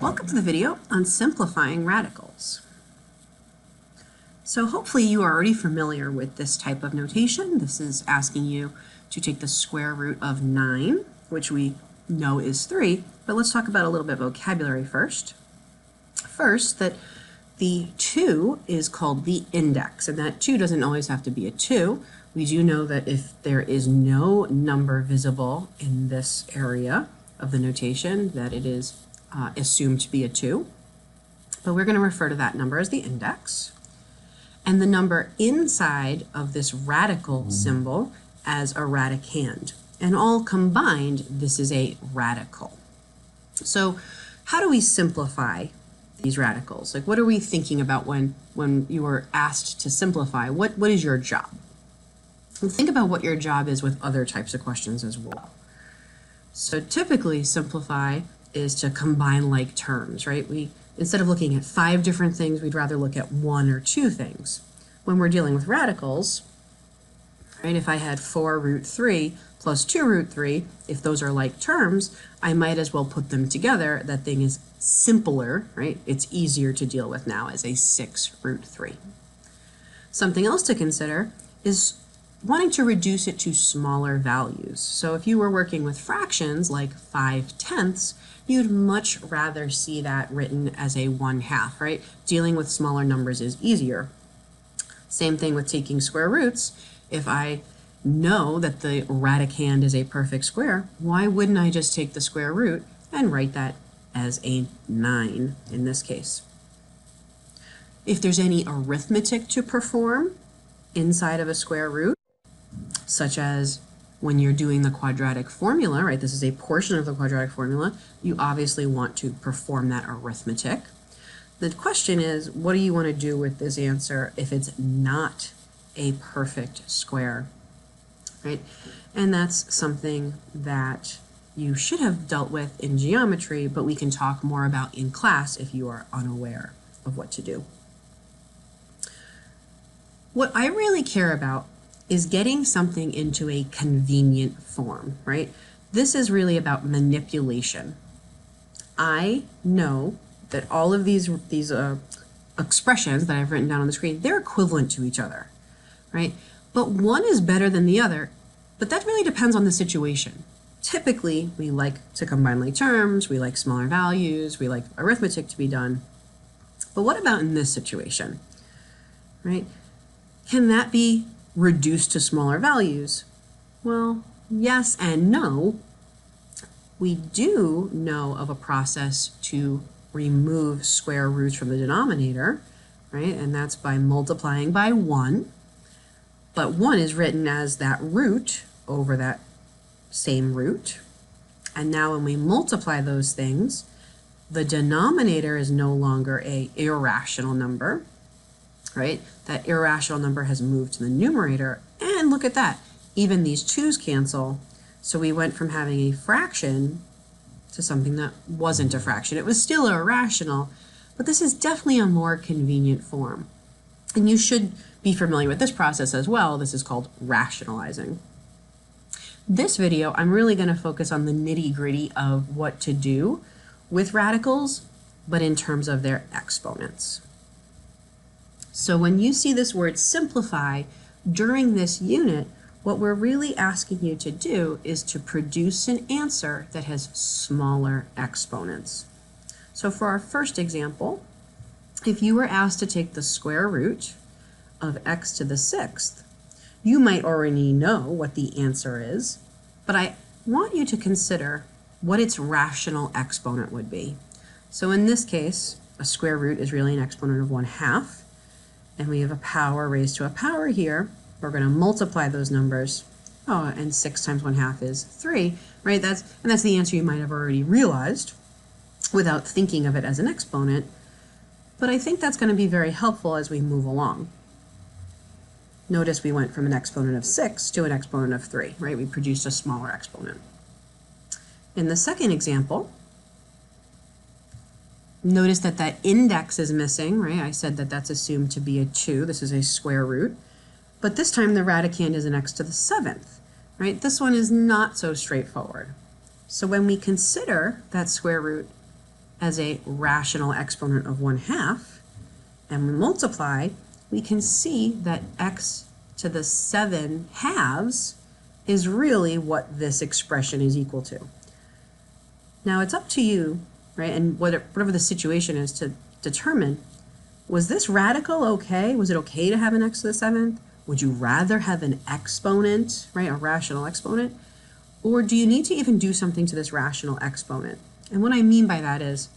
Welcome to the video on simplifying radicals. So hopefully you are already familiar with this type of notation. This is asking you to take the square root of 9, which we know is 3, but let's talk about a little bit of vocabulary first. First, that the 2 is called the index, and that 2 doesn't always have to be a 2. We do know that if there is no number visible in this area of the notation, that it is assumed to be a 2. But we're going to refer to that number as the index. And the number inside of this radical symbol as a radicand. And all combined, this is a radical. So how do we simplify these radicals? Like, what are we thinking about when you are asked to simplify? What is your job? And think about what your job is with other types of questions as well. So typically, simplify is to combine like terms, right? Instead of looking at 5 different things, we'd rather look at 1 or 2 things. When we're dealing with radicals, right, if I had 4 root 3 plus 2 root 3, if those are like terms, I might as well put them together. That thing is simpler, right? It's easier to deal with now as a 6 root 3. Something else to consider is wanting to reduce it to smaller values. So if you were working with fractions like 5/10, you'd much rather see that written as a 1/2, right? Dealing with smaller numbers is easier. Same thing with taking square roots. If I know that the radicand is a perfect square, why wouldn't I just take the square root and write that as a 9 in this case? If there's any arithmetic to perform inside of a square root, such as when you're doing the quadratic formula, right? This is a portion of the quadratic formula. You obviously want to perform that arithmetic. The question is, what do you want to do with this answer if it's not a perfect square, right? And that's something that you should have dealt with in geometry, but we can talk more about in class if you are unaware of what to do. What I really care about is getting something into a convenient form, right? This is really about manipulation. I know that all of these expressions that I've written down on the screen, they're equivalent to each other, right? But one is better than the other, but that really depends on the situation. Typically, we like to combine like terms, we like smaller values, we like arithmetic to be done. But what about in this situation, right? Can that be reduced to smaller values? Well, yes and no. We do know of a process to remove square roots from the denominator, right? And that's by multiplying by 1. But 1 is written as that root over that same root. And now when we multiply those things, the denominator is no longer an irrational number, right? That irrational number has moved to the numerator, and look at that. Even these 2's cancel, so we went from having a fraction to something that wasn't a fraction. It was still irrational, but this is definitely a more convenient form. And you should be familiar with this process as well. This is called rationalizing. This video, I'm really going to focus on the nitty-gritty of what to do with radicals, but in terms of their exponents. So when you see this word simplify during this unit, what we're really asking you to do is to produce an answer that has smaller exponents. So for our first example, if you were asked to take the square root of x to the 6th, you might already know what the answer is, but I want you to consider what its rational exponent would be. So in this case, a square root is really an exponent of 1/2. And we have a power raised to a power here. We're going to multiply those numbers. Oh, and 6 times 1/2 is 3, right? That's the answer you might have already realized without thinking of it as an exponent. But I think that's going to be very helpful as we move along. Notice we went from an exponent of 6 to an exponent of 3, right? We produced a smaller exponent. In the second example, notice that that index is missing, right? I said that that's assumed to be a 2. This is a square root. But this time the radicand is an x to the 7th, right? This one is not so straightforward. So when we consider that square root as a rational exponent of 1/2, and we multiply, we can see that x to the 7/2 is really what this expression is equal to. Now it's up to you, right, and whatever the situation is, to determine, was this radical okay? Was it okay to have an x to the 7th? Would you rather have an exponent, right, a rational exponent? Or do you need to even do something to this rational exponent? And what I mean by that is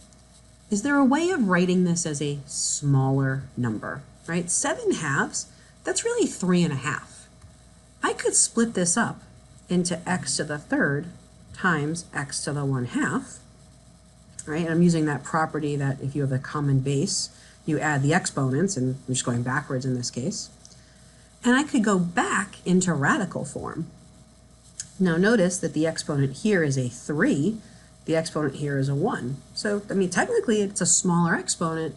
there a way of writing this as a smaller number, right? 7/2, that's really 3.5. I could split this up into x to the 3rd times x to the 1/2, right? And I'm using that property that if you have a common base, you add the exponents, and I'm just going backwards in this case. And I could go back into radical form. Now notice that the exponent here is a 3, the exponent here is a 1. So, I mean, technically it's a smaller exponent,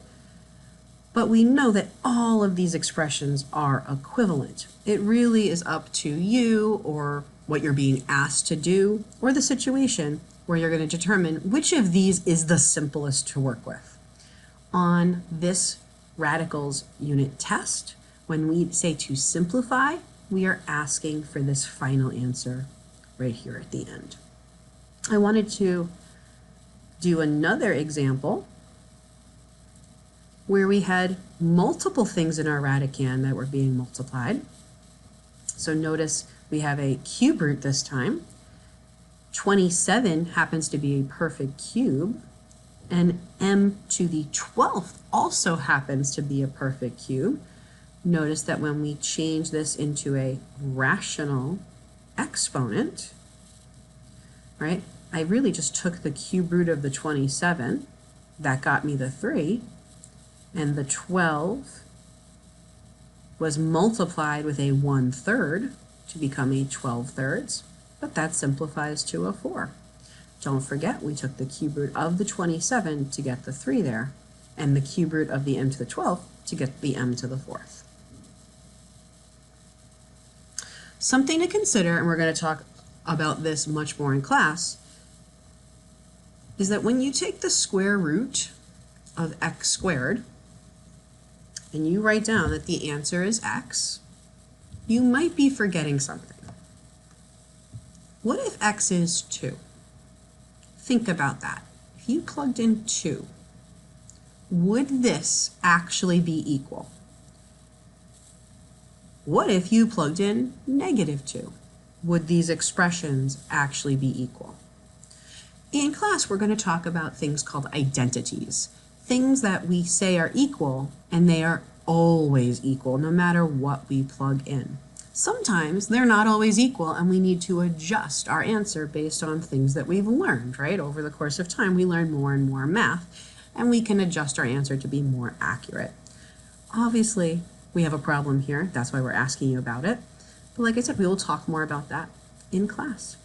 but we know that all of these expressions are equivalent. It really is up to you, or what you're being asked to do, or the situation where you're going to determine which of these is the simplest to work with. On this radicals unit test, when we say to simplify, we are asking for this final answer right here at the end. I wanted to do another example where we had multiple things in our radicand that were being multiplied. So notice we have a cube root this time. 27 happens to be a perfect cube, and m to the 12th also happens to be a perfect cube. Notice that when we change this into a rational exponent, right, I really just took the cube root of the 27, that got me the 3, and the 12 was multiplied with a 1/3 to become a 12/3, but that simplifies to a 4. Don't forget, we took the cube root of the 27 to get the 3 there, and the cube root of the m to the 12th to get the m to the 4th. Something to consider, and we're going to talk about this much more in class, is that when you take the square root of x squared and you write down that the answer is x, you might be forgetting something. What if x is 2? Think about that. If you plugged in 2, would this actually be equal? What if you plugged in -2? Would these expressions actually be equal? In class, we're going to talk about things called identities, things that we say are equal, and they are always equal no matter what we plug in. Sometimes they're not always equal, and we need to adjust our answer based on things that we've learned, right? Over the course of time, we learn more and more math, and we can adjust our answer to be more accurate. Obviously, we have a problem here. That's why we're asking you about it. But like I said, we will talk more about that in class.